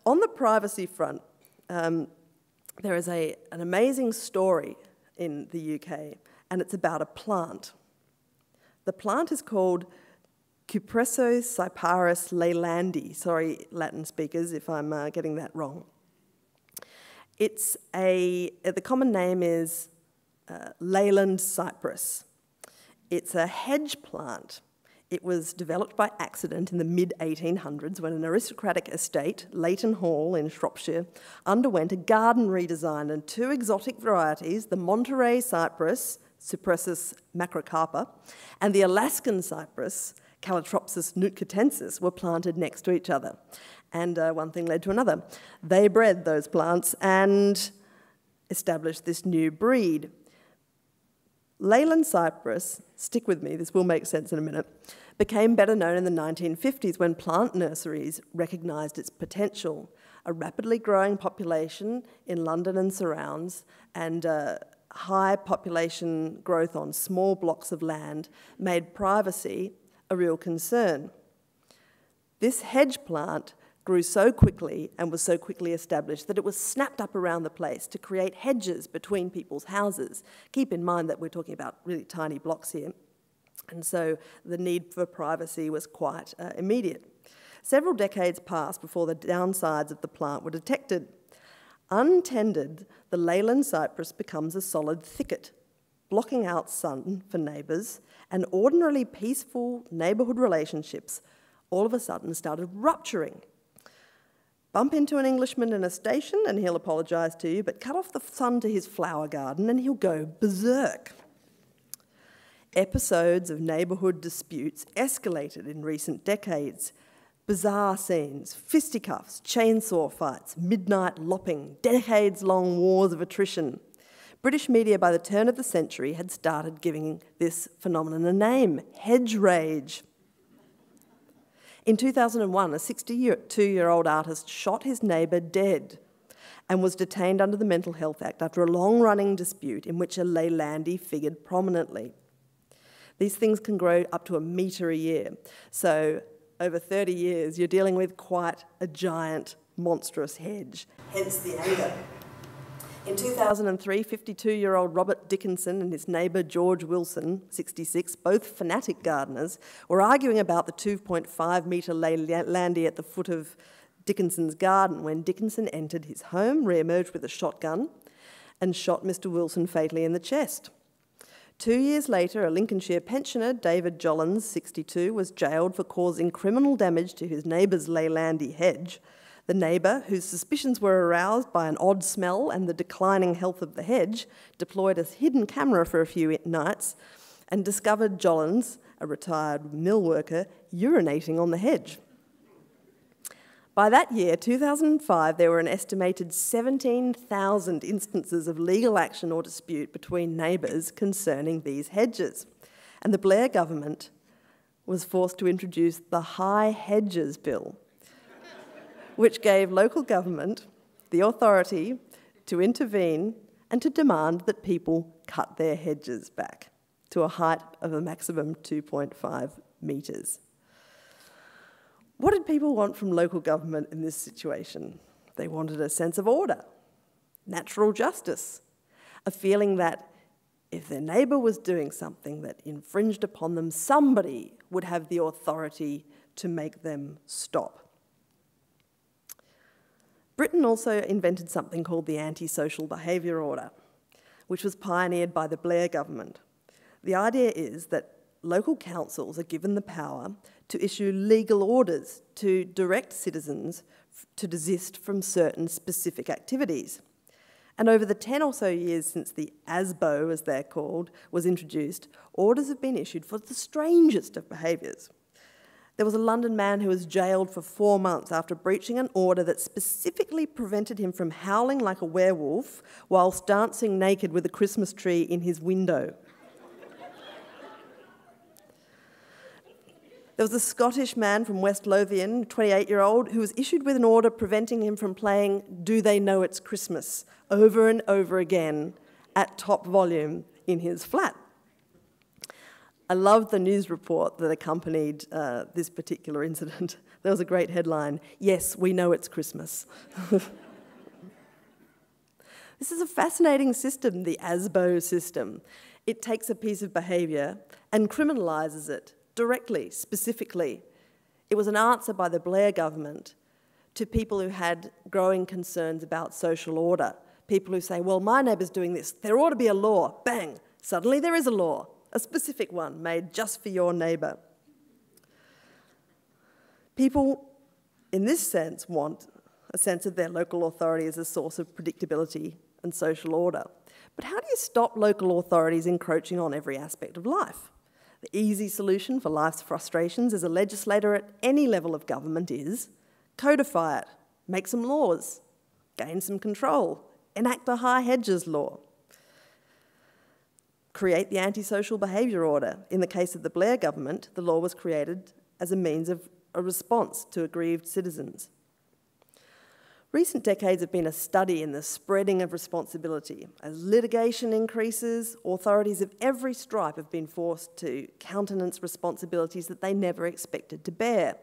On the privacy front, there is an amazing story in the UK, and it's about a plant. The plant is called Cupressocyparis leylandi. Sorry, Latin speakers, if I'm getting that wrong. The common name is Leyland cypress. It's a hedge plant. It was developed by accident in the mid-1800s when an aristocratic estate, Leighton Hall in Shropshire, underwent a garden redesign, and two exotic varieties, the Monterey cypress, Cypressus macrocarpa, and the Alaskan cypress, Calotropsis nootkatensis, were planted next to each other. And one thing led to another. They bred those plants and established this new breed. Leyland cypress, stick with me, this will make sense in a minute, became better known in the 1950s when plant nurseries recognised its potential. A rapidly growing population in London and surrounds, and high population growth on small blocks of land made privacy a real concern. This hedge plant grew so quickly and was so quickly established that it was snapped up around the place to create hedges between people's houses. Keep in mind that we're talking about really tiny blocks here, and so the need for privacy was quite immediate. Several decades passed before the downsides of the plant were detected. Untended, the Leyland cypress becomes a solid thicket, blocking out sun for neighbours, and ordinarily peaceful neighbourhood relationships all of a sudden started rupturing. Bump into an Englishman in a station and he'll apologise to you, but cut off the sun to his flower garden and he'll go berserk. Episodes of neighbourhood disputes escalated in recent decades. Bizarre scenes, fisticuffs, chainsaw fights, midnight lopping, decades-long wars of attrition. British media by the turn of the century had started giving this phenomenon a name, hedge rage. In 2001, a 62-year-old artist shot his neighbour dead and was detained under the Mental Health Act after a long-running dispute in which a Leylandi figured prominently. These things can grow up to 1 metre a year, so over 30 years you're dealing with quite a giant, monstrous hedge, hence the anger. In 2003, 52-year-old Robert Dickinson and his neighbour George Wilson, 66, both fanatic gardeners, were arguing about the 2.5-metre Leylandi at the foot of Dickinson's garden when Dickinson entered his home, re-emerged with a shotgun, and shot Mr Wilson fatally in the chest. 2 years later, a Lincolnshire pensioner, David Jollins, 62, was jailed for causing criminal damage to his neighbour's Leylandi hedge. The neighbour, whose suspicions were aroused by an odd smell and the declining health of the hedge, deployed a hidden camera for a few nights and discovered Jollins, a retired mill worker, urinating on the hedge. By that year, 2005, there were an estimated 17,000 instances of legal action or dispute between neighbours concerning these hedges, and the Blair government was forced to introduce the High Hedges Bill, which gave local government the authority to intervene and to demand that people cut their hedges back to a height of a maximum 2.5 metres. What did people want from local government in this situation? They wanted a sense of order, natural justice, a feeling that if their neighbour was doing something that infringed upon them, somebody would have the authority to make them stop. Britain also invented something called the Antisocial Behaviour Order, which was pioneered by the Blair government. The idea is that local councils are given the power to issue legal orders to direct citizens to desist from certain specific activities. And over the 10 or so years since the ASBO, as they're called, was introduced, orders have been issued for the strangest of behaviours. There was a London man who was jailed for 4 months after breaching an order that specifically prevented him from howling like a werewolf whilst dancing naked with a Christmas tree in his window. There was a Scottish man from West Lothian, 28-year-old, who was issued with an order preventing him from playing Do They Know It's Christmas over and over again at top volume in his flat. I loved the news report that accompanied this particular incident. There was a great headline, "Yes, we know it's Christmas." This is a fascinating system, the ASBO system. It takes a piece of behaviour and criminalises it directly, specifically. It was an answer by the Blair government to people who had growing concerns about social order. People who say, well, my neighbour's doing this, there ought to be a law. Bang, suddenly there is a law, a specific one made just for your neighbour. People, in this sense, want a sense of their local authority as a source of predictability and social order. But how do you stop local authorities encroaching on every aspect of life? The easy solution for life's frustrations as a legislator at any level of government is codify it, make some laws, gain some control, enact a high hedges law, create the antisocial behaviour order. In the case of the Blair government, the law was created as a means of a response to aggrieved citizens. Recent decades have been a study in the spreading of responsibility. As litigation increases, authorities of every stripe have been forced to countenance responsibilities that they never expected to bear.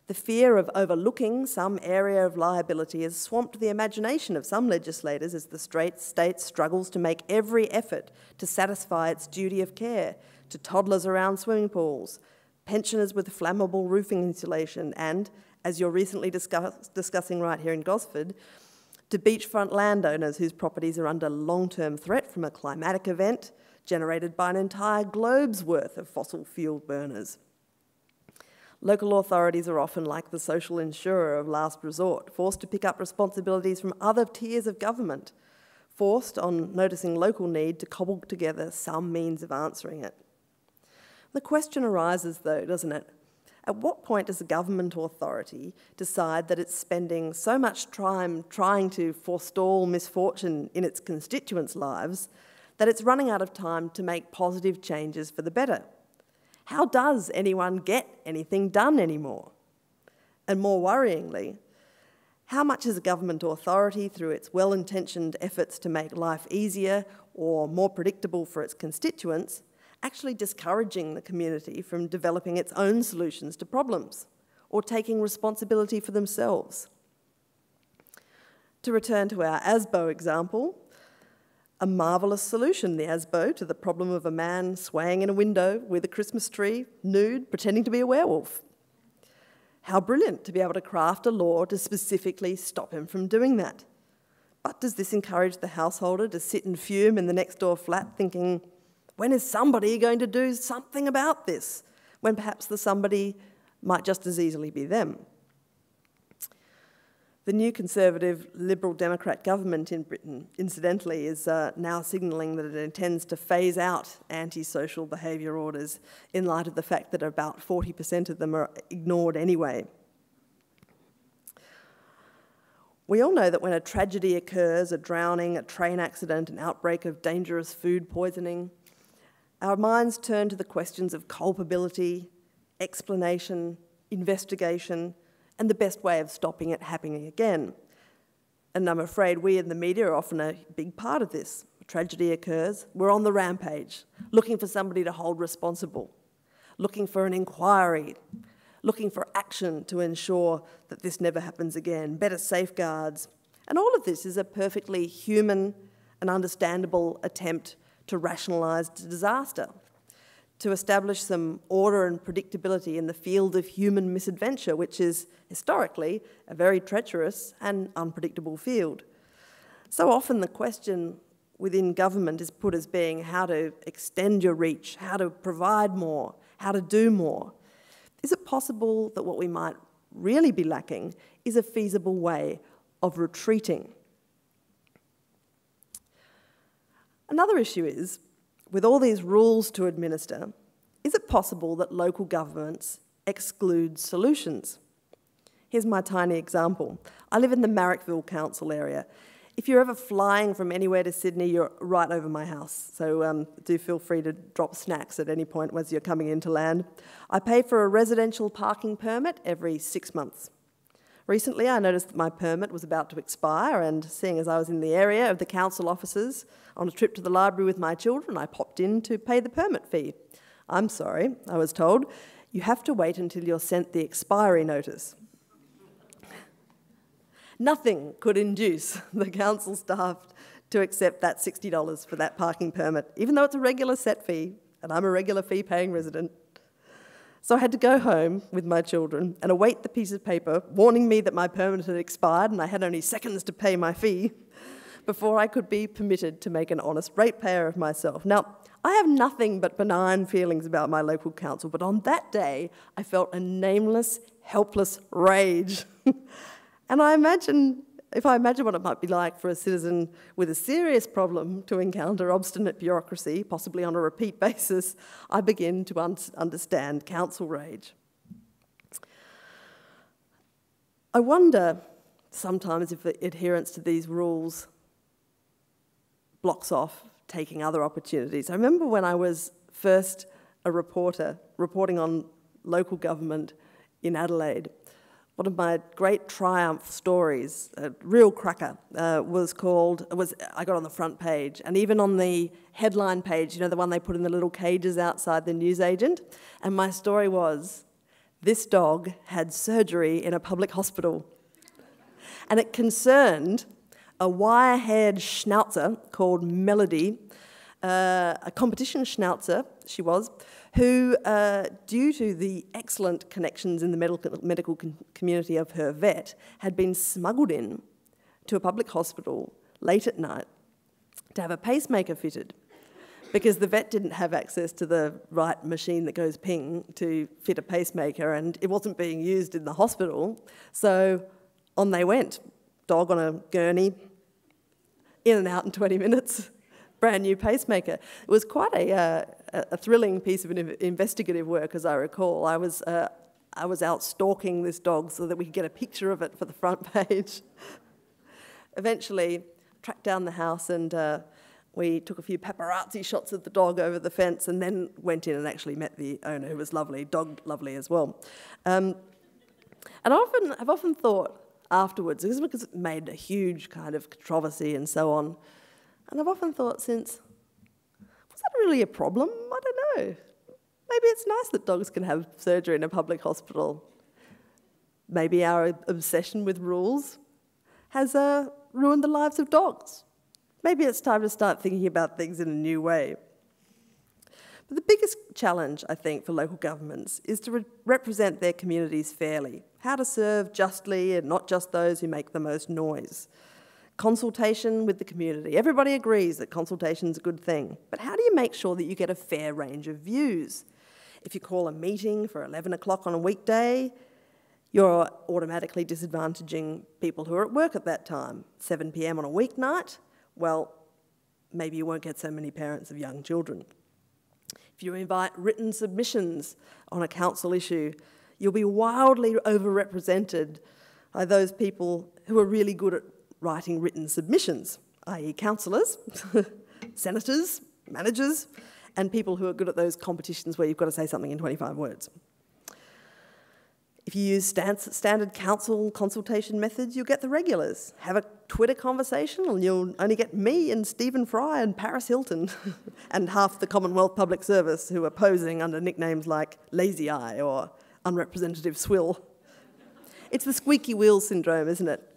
The fear of overlooking some area of liability has swamped the imagination of some legislators as the state struggles to make every effort to satisfy its duty of care to toddlers around swimming pools, pensioners with flammable roofing insulation, and, as you're recently discussing right here in Gosford, to beachfront landowners whose properties are under long-term threat from a climatic event generated by an entire globe's worth of fossil fuel burners. Local authorities are often like the social insurer of last resort, forced to pick up responsibilities from other tiers of government, forced, on noticing local need, to cobble together some means of answering it. The question arises, though, doesn't it? At what point does a government authority decide that it's spending so much time trying to forestall misfortune in its constituents' lives that it's running out of time to make positive changes for the better? How does anyone get anything done anymore? And more worryingly, how much is a government authority, through its well-intentioned efforts to make life easier or more predictable for its constituents, actually discouraging the community from developing its own solutions to problems or taking responsibility for themselves? To return to our ASBO example, a marvellous solution, the ASBO, to the problem of a man swaying in a window with a Christmas tree, nude, pretending to be a werewolf. How brilliant to be able to craft a law to specifically stop him from doing that. But does this encourage the householder to sit and fume in the next door flat thinking, when is somebody going to do something about this? When perhaps the somebody might just as easily be them. The new Conservative Liberal Democrat government in Britain, incidentally, is now signalling that it intends to phase out antisocial behaviour orders in light of the fact that about 40% of them are ignored anyway. We all know that when a tragedy occurs, a drowning, a train accident, an outbreak of dangerous food poisoning, our minds turn to the questions of culpability, explanation, investigation, and the best way of stopping it happening again. And I'm afraid we in the media are often a big part of this. A tragedy occurs, we're on the rampage, looking for somebody to hold responsible, looking for an inquiry, looking for action to ensure that this never happens again, better safeguards. And all of this is a perfectly human and understandable attempt to rationalise disaster, to establish some order and predictability in the field of human misadventure, which is historically a very treacherous and unpredictable field. So often the question within government is put as being how to extend your reach, how to provide more, how to do more. Is it possible that what we might really be lacking is a feasible way of retreating? Another issue is, with all these rules to administer, is it possible that local governments exclude solutions? Here's my tiny example. I live in the Marrickville Council area. If you're ever flying from anywhere to Sydney, you're right over my house, so do feel free to drop snacks at any point as you're coming into land. I pay for a residential parking permit every 6 months. Recently, I noticed that my permit was about to expire, and seeing as I was in the area of the council offices on a trip to the library with my children, I popped in to pay the permit fee. I'm sorry, I was told, you have to wait until you're sent the expiry notice. Nothing could induce the council staff to accept that $60 for that parking permit, even though it's a regular set fee, and I'm a regular fee-paying resident. So I had to go home with my children and await the piece of paper warning me that my permit had expired and I had only seconds to pay my fee before I could be permitted to make an honest ratepayer of myself. Now, I have nothing but benign feelings about my local council, but on that day, I felt a nameless, helpless rage. And if I imagine what it might be like for a citizen with a serious problem to encounter obstinate bureaucracy, possibly on a repeat basis, I begin to understand council rage. I wonder sometimes if adherence to these rules blocks off taking other opportunities. I remember when I was first a reporter reporting on local government in Adelaide, one of my great triumph stories, a real cracker, I got on the front page, and even on the headline page, you know, the one they put in the little cages outside the newsagent, and my story was, this dog had surgery in a public hospital. And it concerned a wire-haired schnauzer called Melody, a competition schnauzer, she was, who, due to the excellent connections in the medical community of her vet, had been smuggled in to a public hospital late at night to have a pacemaker fitted, because the vet didn't have access to the right machine that goes ping to fit a pacemaker, and it wasn't being used in the hospital. So on they went, dog on a gurney, in and out in 20 minutes. Brand new pacemaker. It was quite a thrilling piece of investigative work, as I recall. I was out stalking this dog so that we could get a picture of it for the front page. Eventually, tracked down the house and we took a few paparazzi shots of the dog over the fence and then went in and actually met the owner, who was lovely, dog lovely as well. And I've often thought afterwards, because it made a huge kind of controversy and so on, and I've often thought since, was that really a problem? I don't know. Maybe it's nice that dogs can have surgery in a public hospital. Maybe our obsession with rules has ruined the lives of dogs. Maybe it's time to start thinking about things in a new way. But the biggest challenge, I think, for local governments is to represent their communities fairly, how to serve justly and not just those who make the most noise. Consultation with the community. Everybody agrees that consultation is a good thing, but how do you make sure that you get a fair range of views? If you call a meeting for 11 o'clock on a weekday, you're automatically disadvantaging people who are at work at that time. 7 p.m. on a weeknight, well, maybe you won't get so many parents of young children. If you invite written submissions on a council issue, you'll be wildly overrepresented by those people who are really good at writing written submissions, i.e. councillors, senators, managers, and people who are good at those competitions where you've got to say something in 25 words. If you use standard council consultation methods, you'll get the regulars. Have a Twitter conversation and you'll only get me and Stephen Fry and Paris Hilton and half the Commonwealth Public Service who are posing under nicknames like Lazy Eye or Unrepresentative Swill. It's the squeaky wheel syndrome, isn't it?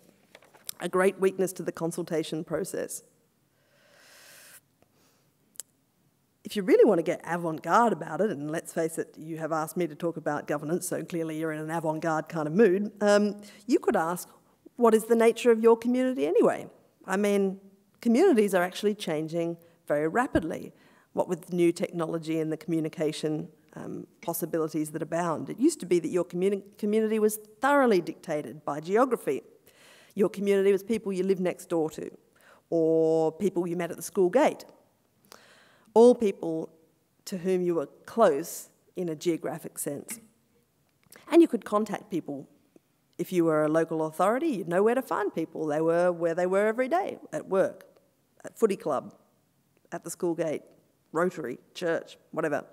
A great weakness to the consultation process. If you really want to get avant-garde about it, and let's face it, you have asked me to talk about governance, so clearly you're in an avant-garde kind of mood, you could ask, what is the nature of your community anyway? I mean, communities are actually changing very rapidly, what with new technology and the communication possibilities that abound. It used to be that your community was thoroughly dictated by geography. Your community was people you lived next door to, or people you met at the school gate. All people to whom you were close in a geographic sense. And you could contact people. If you were a local authority, you'd know where to find people. They were where they were every day, at work, at footy club, at the school gate, Rotary, church, whatever.